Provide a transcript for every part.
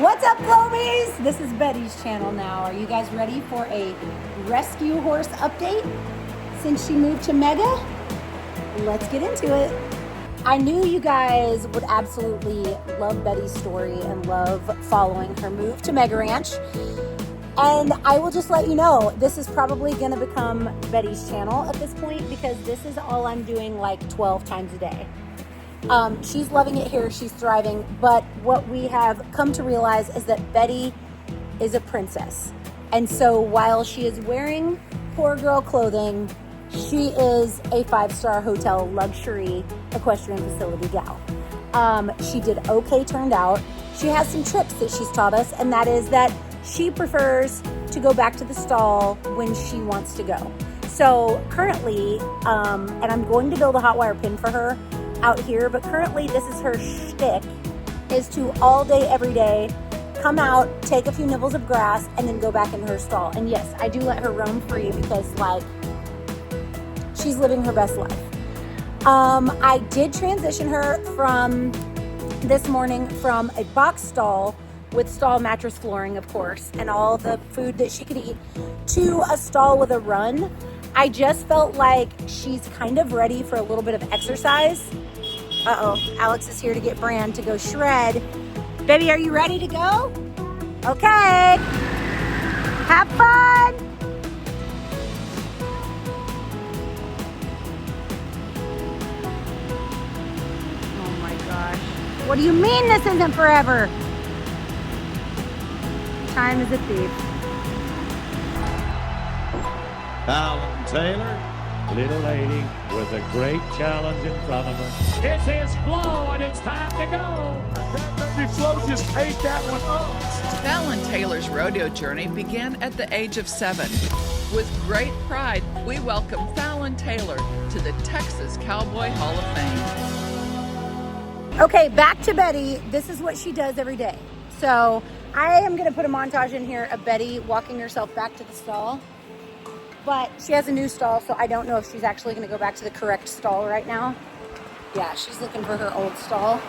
What's up, Glomies? This is Betty's channel now. Are you guys ready for a rescue horse update? Since she moved to Mega, let's get into it. I knew you guys would absolutely love Betty's story and love following her move to Mega Ranch. And I will just let you know, this is probably gonna become Betty's channel at this point because this is all I'm doing like 12 times a day. She's loving it here, she's thriving, but what we have come to realize is that Betty is a princess. And so while she is wearing poor girl clothing, she is a 5-star hotel luxury equestrian facility gal. She did okay, turned out. She has some tricks that she's taught us, and that is that she prefers to go back to the stall when she wants to go. So currently, and I'm going to build a hot wire pin for her out here, but currently this is her shtick, is to all day, every day, come out, take a few nibbles of grass, and then go back in her stall. And yes, I do let her roam free because like, she's living her best life. I did transition her from this morning from a box stall with stall mattress flooring, of course, and all the food that she could eat, to a stall with a run. I just felt like she's kind of ready for a little bit of exercise. Uh-oh, Alex is here to get Brand to go shred. Baby, are you ready to go? Okay. Have fun. Oh my gosh. What do you mean this isn't forever? Time is a thief. Fallon Taylor, little lady with a great challenge in front of her. It's his flow and it's time to go. That flow just ate that one up. Fallon Taylor's rodeo journey began at the age of 7. With great pride, we welcome Fallon Taylor to the Texas Cowboy Hall of Fame. Okay, back to Betty. This is what she does every day. So I am gonna put a montage in here of Betty walking herself back to the stall. But she has a new stall, so I don't know if she's actually gonna go back to the correct stall right now. Yeah, she's looking for her old stall.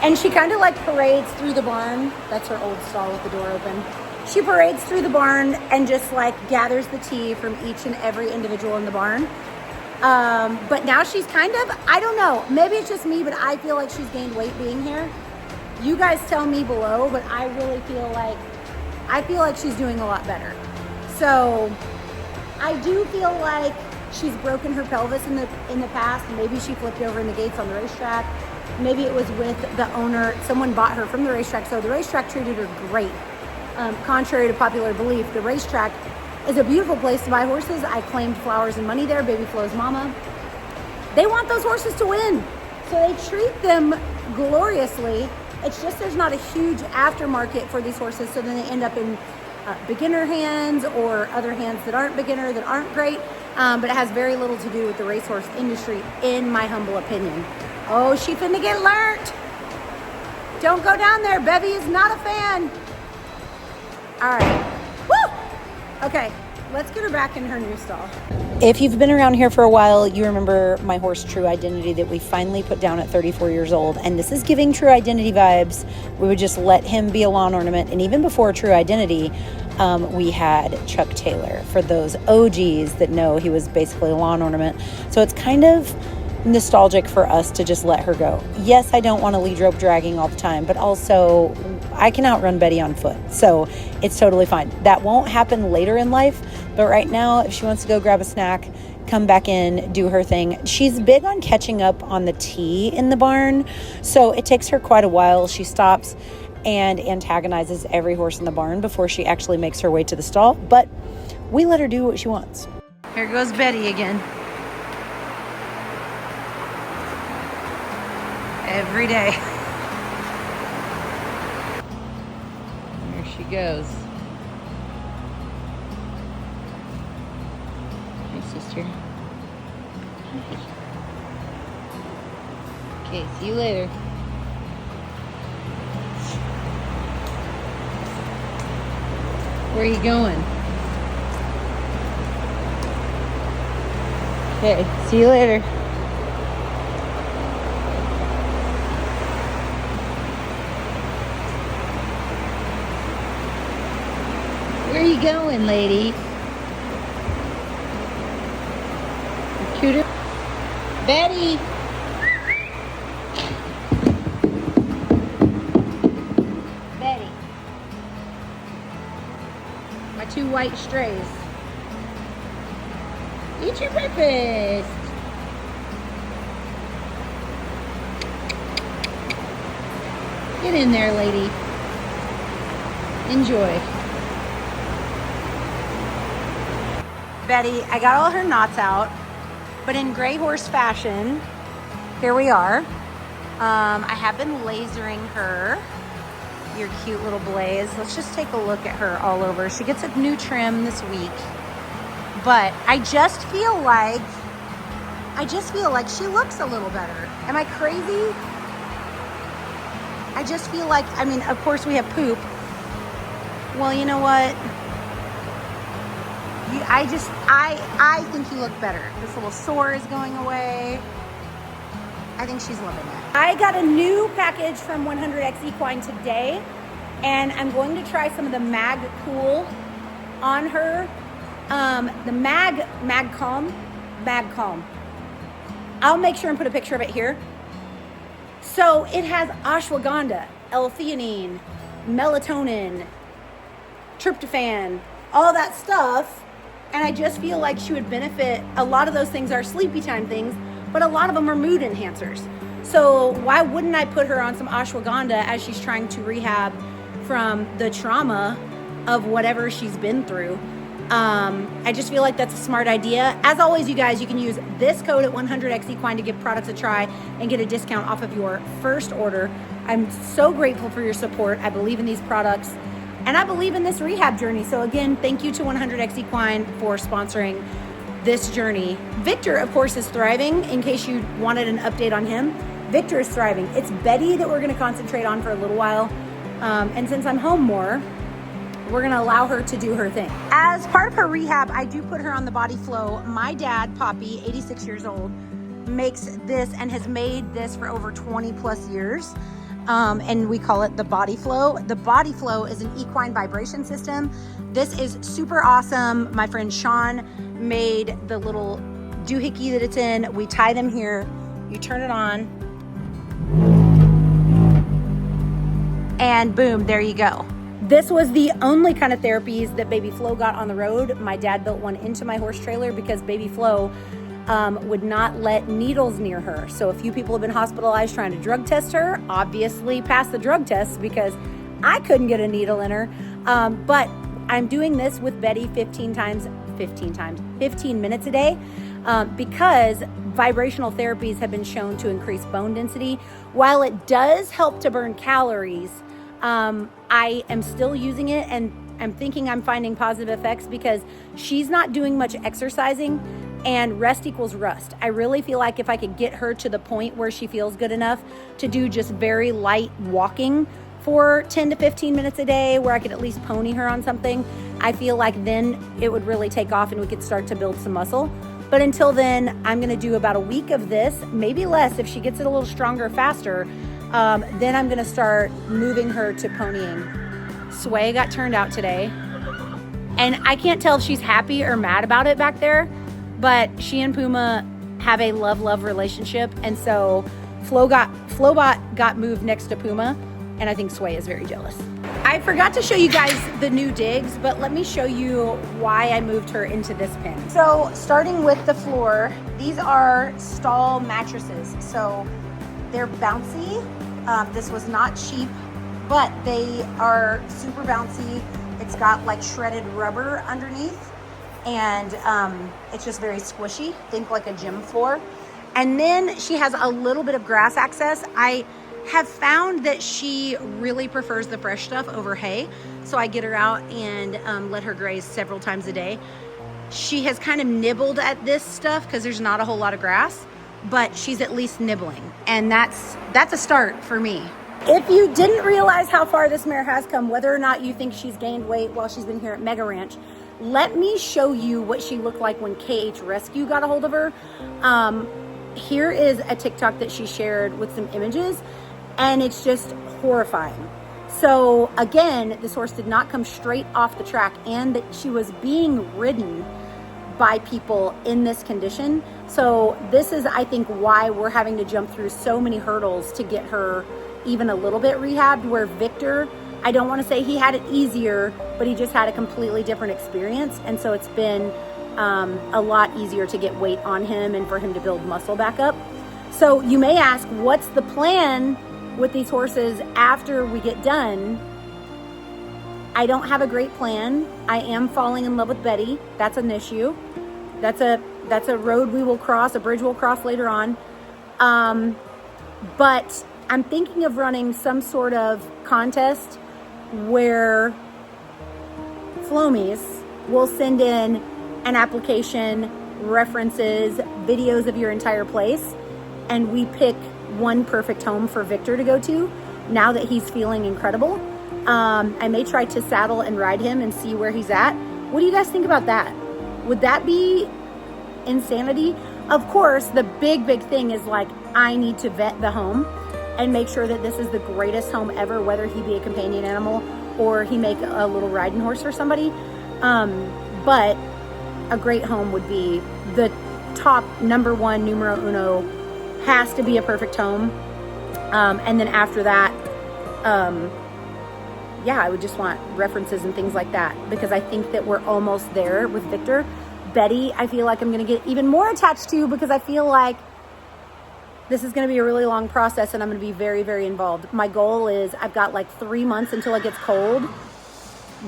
And she kind of like parades through the barn. That's her old stall with the door open. She parades through the barn and just like gathers the tea from each and every individual in the barn. But now she's kind of, I don't know, maybe it's just me, but I feel like she's gained weight being here. You guys tell me below, but I really feel like she's doing a lot better. So I do feel like she's broken her pelvis in the past. Maybe she flipped over in the gates on the racetrack. Maybe it was with the owner. Someone bought her from the racetrack, so the racetrack treated her great. Contrary to popular belief, the racetrack is a beautiful place to buy horses. I claimed Flowers and Money there, Baby Flo's mama. They want those horses to win, so they treat them gloriously. It's just there's not a huge aftermarket for these horses, so then they end up in beginner hands or other hands that aren't beginner, that aren't great, but it has very little to do with the racehorse industry, in my humble opinion. Oh, she finna get learnt. Don't go down there. Bevy is not a fan. All right. Woo! Okay, let's get her back in her new stall. If you've been around here for a while, you remember my horse True Identity that we finally put down at 34 years old. And this is giving True Identity vibes. We would just let him be a lawn ornament. And even before True Identity, we had Chuck Taylor. For those OGs that know, he was basically a lawn ornament. So it's kind of nostalgic for us to just let her go. Yes, I don't want to lead rope dragging all the time, but also I can outrun Betty on foot, so it's totally fine. That won't happen later in life, but right now, if she wants to go grab a snack, come back in, do her thing. She's big on catching up on the tea in the barn, so it takes her quite a while. She stops and antagonizes every horse in the barn before she actually makes her way to the stall, but we let her do what she wants. Here goes Betty again. Every day. There she goes. Hi, sister. Okay, see you later. Where are you going? Okay, see you later. you going, lady? Cooter. Betty. Betty. My 2 white strays. Eat your breakfast. Get in there, lady. Enjoy. Betty, I got all her knots out, but in gray horse fashion, here we are. I have been lasering her. Your cute little blaze. Let's just take a look at her all over. She gets a new trim this week, but I just feel like she looks a little better. Am I crazy? I just feel like, I mean, of course we have poop. Well, you know what? I think you look better. This little sore is going away. I think she's loving it. I got a new package from 100X Equine today, and I'm going to try some of the Mag Cool on her. The Mag Calm. I'll make sure and put a picture of it here. So it has ashwagandha, L-theanine, melatonin, tryptophan, all that stuff. And I just feel like she would benefit. A lot of those things are sleepy time things, but a lot of them are mood enhancers. So why wouldn't I put her on some ashwagandha as she's trying to rehab from the trauma of whatever she's been through? I just feel like that's a smart idea. As always, you guys, you can use this code at 100X Equine to give products a try and get a discount off of your first order. I'm so grateful for your support. I believe in these products and I believe in this rehab journey. So again, thank you to 100X Equine for sponsoring this journey. Victor, of course, is thriving. In case you wanted an update on him, Victor is thriving. It's Betty that we're going to concentrate on for a little while. And since I'm home more, we're gonna allow her to do her thing. As part of her rehab, I do put her on the Body Flow. My dad, Poppy, 86 years old, makes this and has made this for over 20 plus years. And we call it the Body Flow. The Body Flow is an equine vibration system. This is super awesome. My friend Sean made the little doohickey that it's in. We tie them here. You turn it on. And boom, there you go. This was the only kind of therapies that Baby Flo got on the road. My dad built one into my horse trailer because Baby Flo would not let needles near her. So a few people have been hospitalized trying to drug test her, obviously passed the drug test because I couldn't get a needle in her. But I'm doing this with Betty 15 minutes a day because vibrational therapies have been shown to increase bone density. While it does help to burn calories, I am still using it and I'm thinking I'm finding positive effects because she's not doing much exercising and rest equals rust. I really feel like if I could get her to the point where she feels good enough to do just very light walking for 10 to 15 minutes a day where I could at least pony her on something, I feel like then it would really take off and we could start to build some muscle. But until then, I'm gonna do about a week of this, maybe less if she gets it a little stronger faster. Then I'm gonna start moving her to ponying. Sway got turned out today. And I can't tell if she's happy or mad about it back there, but she and Puma have a love-love relationship. And so Flobot got moved next to Puma, and I think Sway is very jealous. I forgot to show you guys the new digs, but let me show you why I moved her into this pen. So starting with the floor, these are stall mattresses. So they're bouncy. This was not cheap, but they are super bouncy. It's got like shredded rubber underneath and it's just very squishy. Think like a gym floor. And then she has a little bit of grass access. I have found that she really prefers the fresh stuff over hay. So I get her out and let her graze several times a day. She has kind of nibbled at this stuff because there's not a whole lot of grass, but she's at least nibbling. And that's a start for me. If you didn't realize how far this mare has come, whether or not you think she's gained weight while she's been here at Mega Ranch, let me show you what she looked like when KH Rescue got a hold of her. Here is a TikTok that she shared with some images, and it's just horrifying. So again, this horse did not come straight off the track, and she was being ridden by people in this condition. So this is, I think, why we're having to jump through so many hurdles to get her even a little bit rehabbed, where Victor, I don't want to say he had it easier, but he just had a completely different experience. And so it's been a lot easier to get weight on him and for him to build muscle back up. So you may ask, what's the plan with these horses after we get done? I don't have a great plan. I am falling in love with Betty. That's an issue. That's a road we will cross, a bridge we'll cross later on. But I'm thinking of running some sort of contest where Flomies will send in an application, references, videos of your entire place, and we pick one perfect home for Victor to go to now that he's feeling incredible. I may try to saddle and ride him and see where he's at. What do you guys think about that? Would that be insanity? Of course, the big thing is, like, I need to vet the home and make sure that this is the greatest home ever, whether he be a companion animal or he make a little riding horse for somebody. But a great home would be the top number one, numero uno, has to be a perfect home. And then after that, yeah, I would just want references and things like that, because I think that we're almost there with Victor. Betty, I feel like I'm going to get even more attached to, because I feel like this is going to be a really long process and I'm going to be very, very involved. My goal is, I've got like 3 months until it gets cold.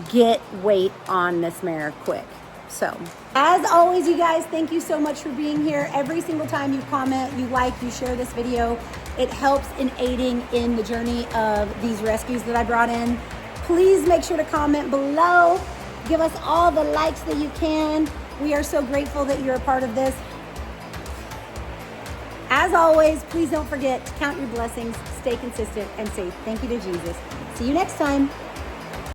Get weight on this mare quick. So, as always, you guys, thank you so much for being here. Every single time you comment, you like, you share this video, it helps in aiding in the journey of these rescues that I brought in. Please make sure to comment below. Give us all the likes that you can. We are so grateful that you're a part of this. As always, please don't forget to count your blessings, stay consistent, and say thank you to Jesus. See you next time.